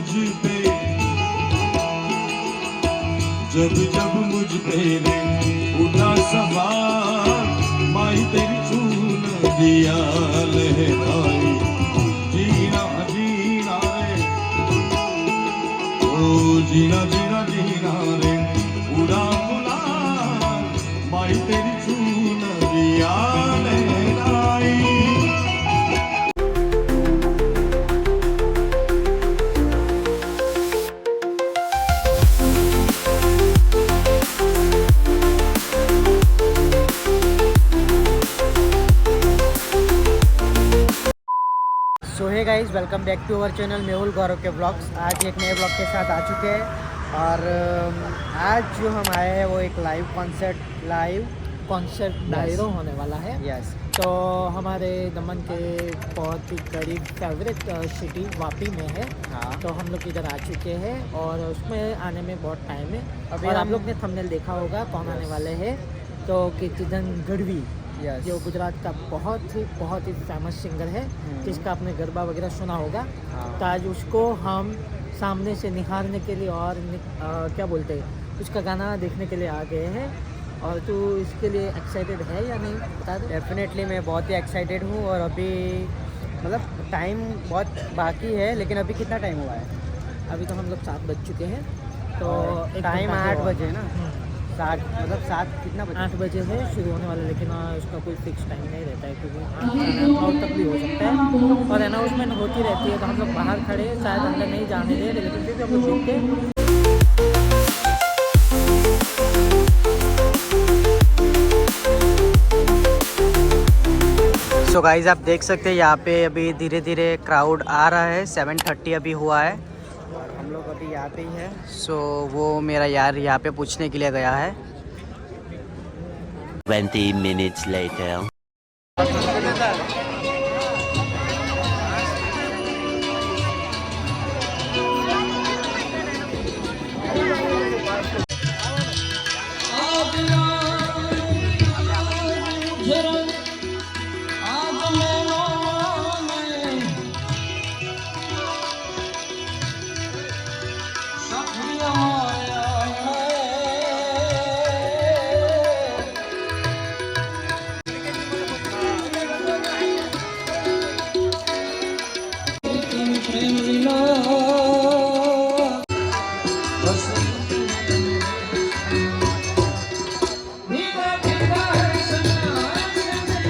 मुझ पे, जब जब मुझ पे रे उठा सवार, माई तेरी चून दिया लहराई, जीना जीना रे, ओ जीना जीना जीना रे, उड़ा गुलाल, माई तेरी चून दिया लहराई। So hey guys, welcome back to our channel Mehul Gaurav के ब्लॉग्स। आज एक नए ब्लॉग के साथ आ चुके हैं और आज जो हम आए हैं वो एक लाइव कॉन्सर्ट डायरो होने वाला है। यस। तो हमारे दमन के बहुत ही करीब फेवरेट सिटी वापी में है। हाँ। तो हम लोग इधर आ चुके हैं और उसमें आने में बहुत टाइम है। अभी और हम- आप लोग ने थंबनेल देखा होगा कौन आने वाले हैं। तो कीर्तिदान गढ़वी यस। जो गुजरात का बहुत ही फेमस सिंगर है, जिसका आपने गरबा वगैरह सुना होगा। हाँ। तो आज उसको हम सामने से निहारने के लिए और क्या बोलते हैं, उसका गाना देखने के लिए आ गए हैं। और तू इसके लिए एक्साइटेड है या नहीं, बता दे। डेफिनेटली मैं बहुत ही एक्साइटेड हूँ और अभी मतलब टाइम बहुत बाकी है, लेकिन अभी कितना टाइम हुआ है? अभी तो हम लोग 7 बज चुके हैं। तो एक टाइम घंटा है 8 और। बजे ना, 7 मतलब 7 कितना बजे? 8 बजे है शुरू होने वाला, लेकिन उसका कोई फिक्स टाइम नहीं रहता है, क्योंकि 8 तक भी हो सकता है और अनाउंसमेंट होती रहती है। तो हम लोग बाहर खड़े हैं, शायद अंदर नहीं जाने दे रहे, लेकिन फिर भी हम लोग देखते हैं। सो गाइज आप देख सकते हैं यहाँ पे अभी धीरे धीरे क्राउड आ रहा है। 7:30 अभी हुआ है और हम लोग अभी यहाँ पे ही है। सो वो मेरा यार यहाँ पे पूछने के लिए गया है। 20 minutes later.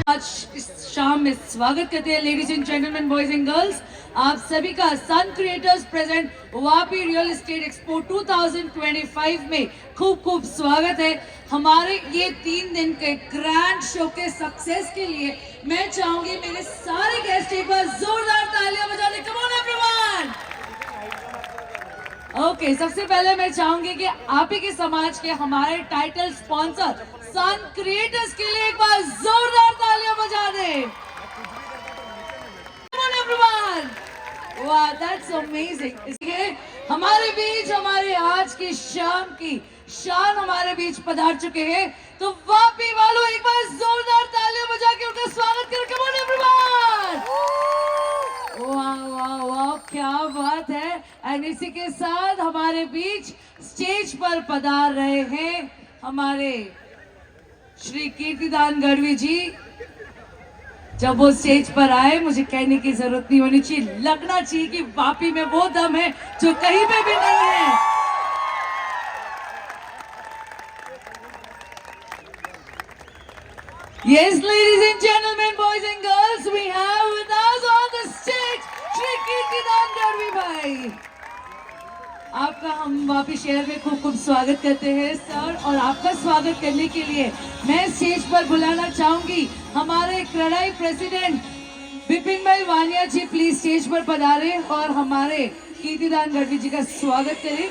आज इस शाम में स्वागत करते हैं ladies and gentleman, boys and girls, आप सभी का Sun creators present Vapi real estate expo 2025 में खूब खूब स्वागत है। हमारे ये 3 दिन के ग्रैंड शो के सक्सेस के लिए मैं चाहूंगी मेरे सारे गेस्ट एक बार जोरदार तालियां बजाने। Come on everyone. ओके, सबसे पहले मैं चाहूंगी कि आप ही के समाज के हमारे टाइटल स्पॉन्सर सन क्रिएटर्स के लिए एक बार जोरदार तालियां बजा दें। Come on everyone! Wow, that's amazing. इसलिए हमारे बीच हमारे आज की शाम की शान हमारे बीच पधार चुके हैं। तो वापी वालों एक बार जोरदार तालियां बजा के उनका स्वागत करें। Come on everyone! वाह वाह वाह, क्या बात है। एंड इसी के साथ हमारे बीच स्टेज पर पधार रहे हैं हमारे श्री कीर्तिदान गढ़वी जी। जब वो स्टेज पर आए, मुझे कहने की जरूरत नहीं होनी चाहिए, लगना चाहिए कि वापी में वो दम है जो कहीं पे भी नहीं है। Yes, ladies and gentlemen, boys and girls, we have with us on the stage Shri Kirtidan Gadhvi भाई। आपका हम वापी शहर में खूब खूब स्वागत करते हैं सर। और आपका स्वागत करने के लिए मैं स्टेज पर बुलाना चाहूंगी हमारे क्रेडाई प्रेसिडेंट विपिन भाई वानिया जी। प्लीज स्टेज पर पधारें और हमारे कीर्तिदान गढ़वी जी का स्वागत करें।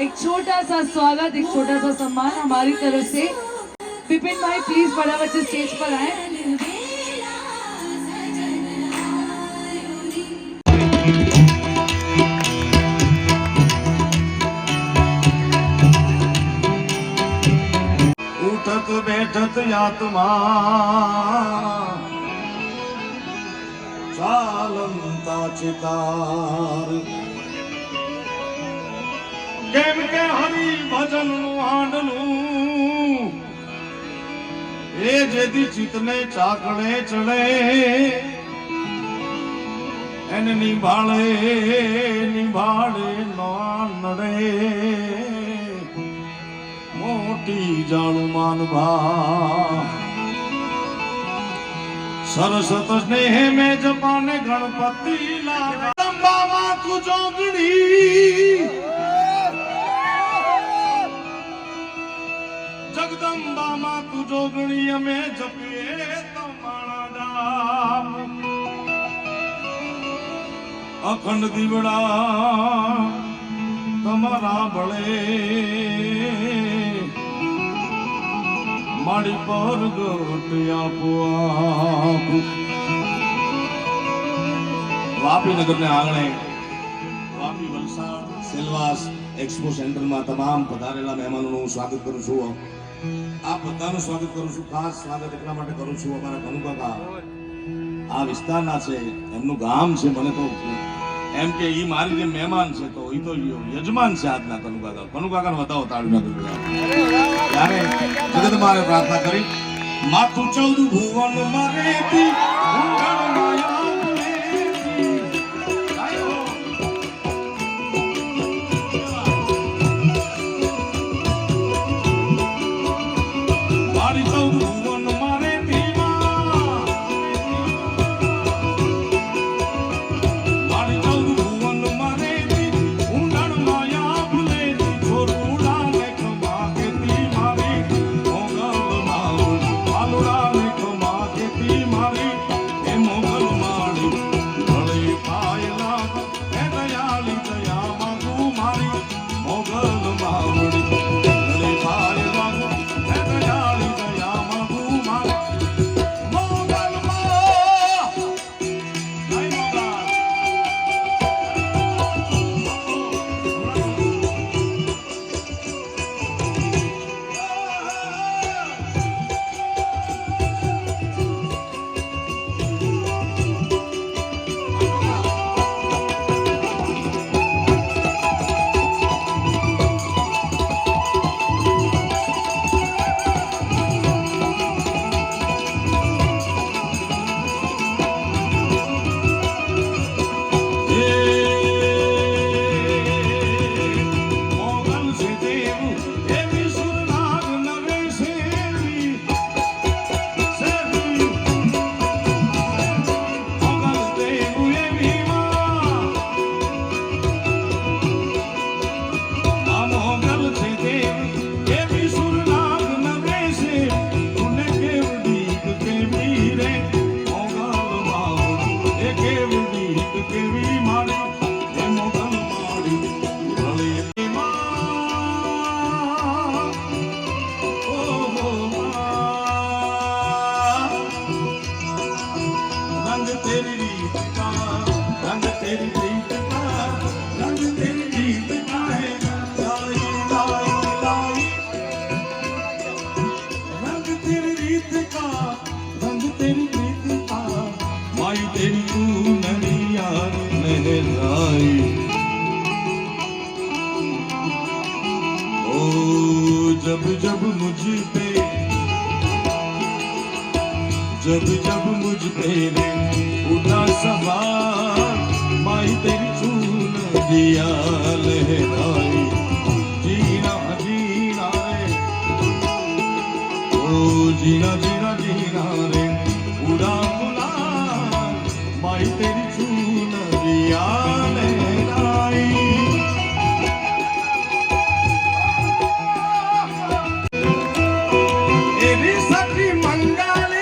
एक छोटा सा स्वागत, एक छोटा सा सम्मान हमारी तरफ से। विपिन भाई प्लीज फटाफट से स्टेज पर आए। उठत बैठत आत्मा चालंता ચિતાર કેમ કે હરિ ભજન નું આંડલું એ જેથી ચિતને ચાકડે ચડે એને નિભાળે નો નડે મોટી જાણું માનભા સરસત સ્નેહ में જપાને ગણપતિ લાંબામાં તું જોગણી જગદંબામાં તું જોગણી અમે જપીએ તમારા અખંડ દીવડા તમારા ભળે મારી પર ગોટ આપો વાપી નગરને આંગણે વાપી વલસાડ સેલવાસ એક્સપો સેન્ટરમાં તમામ પધારેલા મહેમાનોનું હું સ્વાગત કરું છું. આ બધાનું સ્વાગત કરું છું. ખાસ સ્વાગત એટલા માટે કરું છું અમારા કનુકાકા આ વિસ્તારના છે, એમનું ગામ છે. મને તો એમ કે ઈ મારી જે મહેમાન છે તો ઈ તો યજમાન છે આજના કનુકાકાને બતાવો તાળીના ત્યારે જગત મારે પ્રાર્થના કરી માથું 14 ભુવન મારેતી ઊંઘણ માયા મારી 14 ભુવન મારેતી जब जब मुझ पे उठा सवार माई तेरी चून दिया लहराई जीना जीना रे ओ जीना जीना जीना रे उड़ा बुला माई तेरी चून दिया लहराई एरी सखी मंगल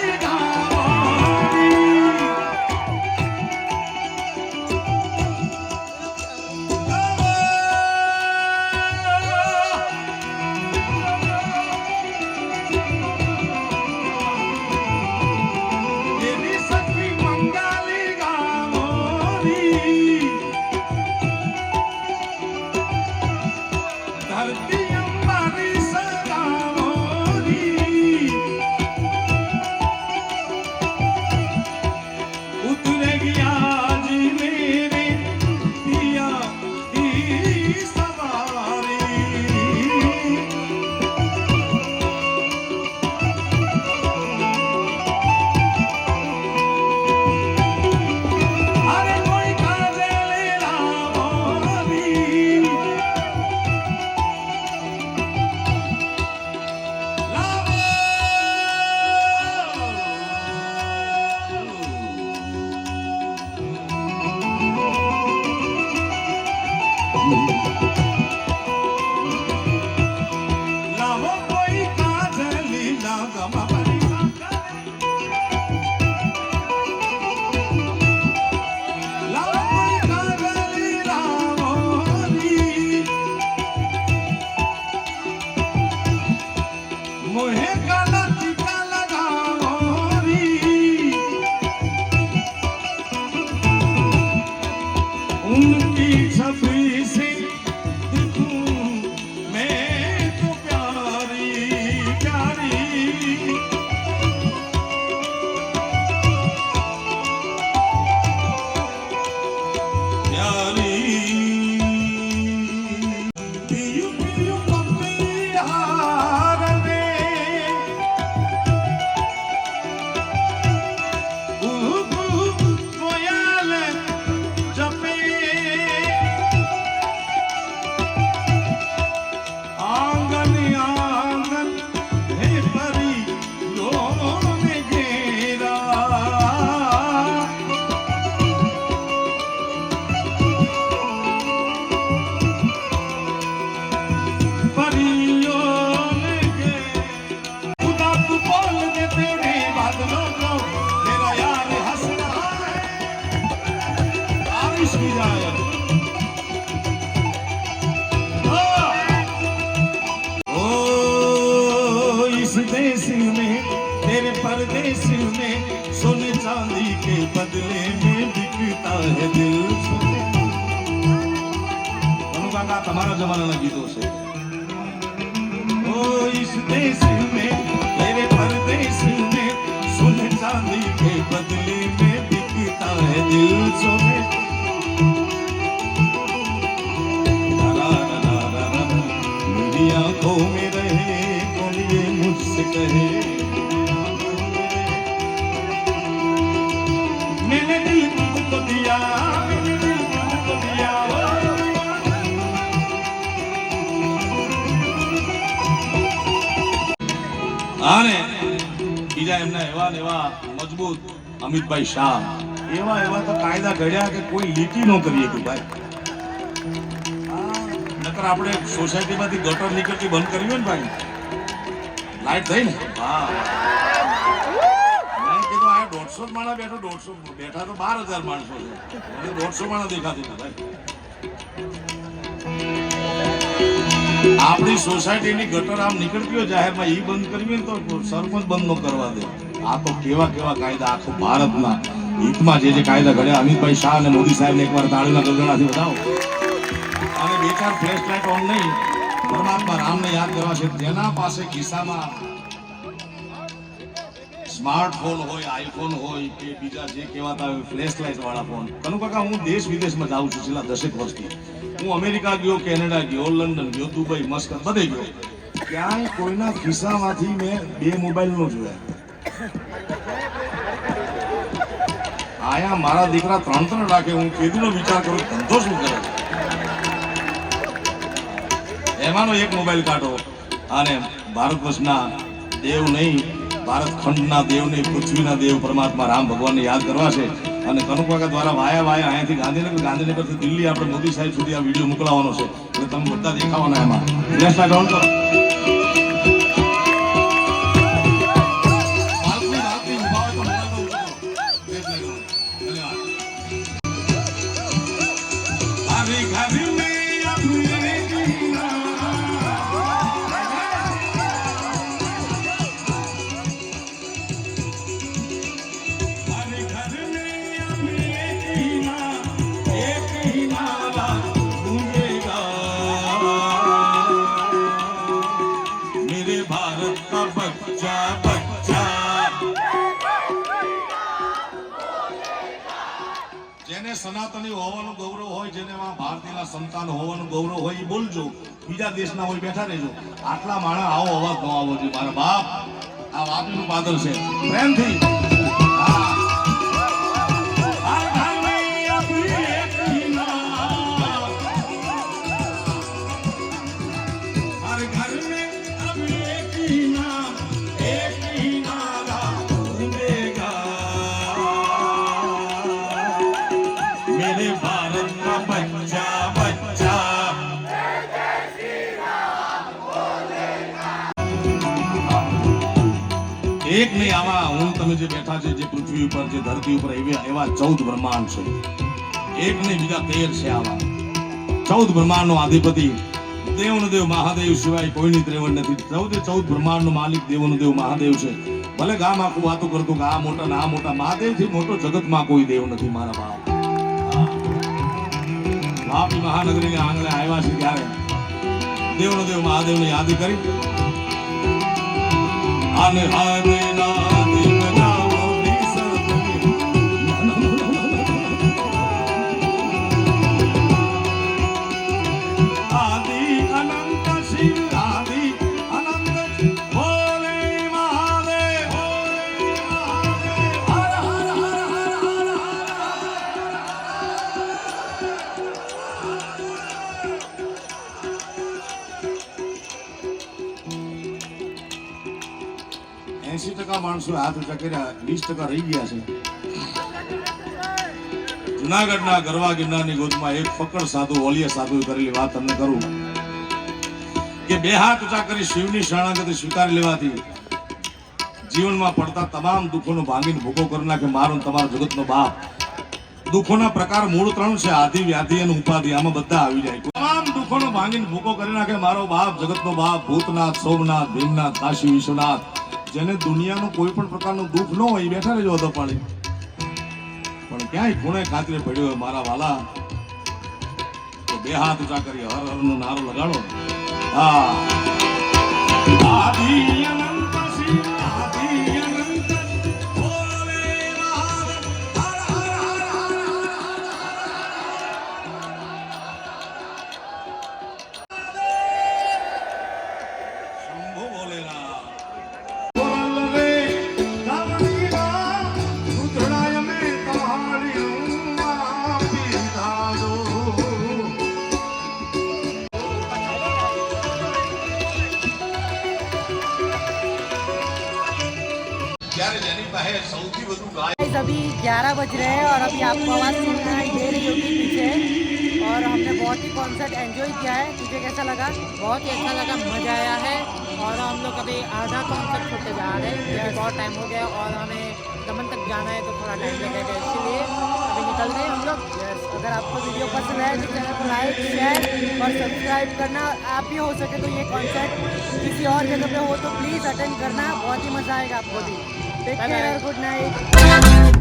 के बदले में बिकता है दिल। कनु काका તમારા જમાનાના ગીતો છે। ओ इस देश में तेरे परदेश में सुन चांदी के बदले में बिकता है दिल। सोने मेरी आंखों में रहे कौन ये मुझसे कहे, मैंने दिल तुमको दिया, मैंने दिल तुमको दिया। आने બીજા એમના એવા ને એવા મજબૂત અમિતભાઈ શાહ, એવા એવા તો કાયદા ઘડ્યા કે કોઈ લીટી ન કરીએ કે ભાઈ। નકર આપણે સોસાયટીમાંથી ગટર નીકળતી બંધ કરવી હોય ને ભાઈ, લાઈટ થઈ ને, હા મેં કીધું આ 150 માણસ બેઠો, 150 બેઠા તો 12,000 માણસો છે, 150 માણસ દેખાતું હતું ભાઈ। આપણી સોસાયટીની ગટર આમ નીકળતી હોય જાહેરમાં, ઈ બંધ કરવી હોય તો સરપંચ બંધ ન કરવા દે। આ તો કેવા કેવા કાયદા આખો ભારતના હિતમાં જે કાયદા ઘડ્યા। અમિતભાઈ શાહ અને મોદી સાહેબને એકવાર તાળીના ગગડાથી વધાવો। અને બે ચાર ફ્લેશ લાઇટ ઓન નહીં, પરમાત્મા રામને યાદ કરવા છે, જેના પાસે ખિસ્સામાં સ્માર્ટફોન હોય, આઈફોન હોય કે બીજા જે કહેવાતા હોય ફ્લેશ લાઇટ વાળા ફોન। કનુ કાકા હું દેશ વિદેશમાં જાઉં છું છેલ્લા 10 વર્ષથી। હું અમેરિકા ગયો, કેનેડા ગયો, લંડન ગયો, દુબઈ, મસ્કત બધે ગયો, ક્યાંય કોઈના ખિસ્સામાંથી મેં 2 મોબાઈલ ન જોયા। આયા મારા દીકરા 3-3 રાખે, હું કેદુનો વિચાર કરું ધંધો શું કરે, એમાંનો એક મોબાઈલ કાઢો અને ભારત વર્ષના દેવ નહીં, ભારત ખંડના દેવ નહીં, પૃથ્વીના દેવ પરમાત્મા રામ ભગવાનને યાદ કરવા છે। અને કનુ કાકા દ્વારા વાયા અહીંયાથી ગાંધીનગર, ગાંધીનગરથી દિલ્હી આપણે મોદી સાહેબ સુધી આ વિડીયો મોકલાવાનો છે, એટલે તમે બધા દેખાવાના એમાં। ફ્લેશ લાઇટ ઓન કરો। જેને સનાતની હોવાનું ગૌરવ હોય, જેને ભારતીયના સંતાન હોવાનું ગૌરવ હોય, એ બોલજો, બીજા દેશના હોય બેઠા રહેજો। આટલા માણસ આવો અવાજ ન આવવો જોઈએ। મારા બાપ આ વાપીનું પાદર છે, પ્રેમથી એક નહીં, આવા હું તમે જે બેઠા છે, જે પૃથ્વી ઉપર, જે ધરતી ઉપર, એવા 14 બ્રહ્માંડ છે। એક નહીં, બીજા 13 છે આવા 14 બ્રહ્માંડનો અધિપતિ દેવનો દેવ મહાદેવ સિવાય કોઈની ત્રેવડ નથી। 14 બ્રહ્માંડનો માલિક દેવનો દેવ મહાદેવ છે। ભલે ગામ આખું વાતો કરતું કે આ મોટા ના મોટા, મહાદેવથી મોટો જગતમાં કોઈ દેવ નથી મારા બાપ। વાપી મહાનગરીના આંગણે આવ્યા છે ત્યારે દેવનો દેવ મહાદેવને યાદ કરી અને આદિ બનાવો આદિ અનંત શિવ, આદિ અનંત ભોલે મહાદેવ, હર હર હર હર હર હર। 80% માણસો હાથ ઊંચા કર્યા, 20% રહી ગયા છે। જુનાગઢના ગરવા ગિરનારની ગોદમાં એક ફકડ સાધુ, ઓલિયા સાધુએ કરેલી વાત તમને કરું કે 2 હાથ ઊંચા કરી શિવની શરણાગતિ સ્વીકારી લેવાથી જીવનમાં પડતા તમામ દુઃખોનો ભાંગીને ભૂકો કરી નાખે મારો તમારો જગતનો બાપ। દુઃખોના પ્રકાર મૂળ 3 છે, આદિ, વ્યાધિ અને ઉપાધિ, આમાં બધા આવી જાય। તમામ દુઃખોનો ભાંગીને ભૂકો કરી નાખે મારો બાપ, જગતનો બાપ, ભૂતનાથ, સોમનાથ, ભીમનાથ, કાશી વિશ્વનાથ। જેને દુનિયાનું કોઈ પણ પ્રકારનું દુઃખ ન હોય બેઠા રહેજો હતો પાણી। પણ ક્યાંય ખૂણે ખાતરે પડ્યો હોય મારા વાલા તો બે હાથ ઊંચા કરી હર હર નો નારો લગાડો. હા આદિ અનંત શિવ આદિ અનંત ભોલે મહાદેવ હર હર હર હર શંભો ભોલેનાથ. गाइस अभी 11 बज रहे हैं और अभी आपको आवाज़ सुनाई दे रही होगी पीछे और हमने बहुत ही कॉन्सर्ट एंजॉय किया है. तुझे कैसा लगा? बहुत ही अच्छा लगा, मज़ा आया है। और हम लोग अभी आधा कॉन्सर्ट छोड़ते जा रहे हैं क्योंकि बहुत टाइम हो गया और हमें दमन तक जाना है तो थोड़ा टाइम लगेगा, इसलिए अभी निकल रहे हैं हम लोग। अगर आपको वीडियो पसंद आए तो चैनल को लाइक शेयर और सब्सक्राइब करना. आप भी हो सके तो ये कॉन्सर्ट किसी और जगह पे हो तो प्लीज़ अटेंड करना, बहुत ही मज़ा आएगा आपको भी. Take care, good night.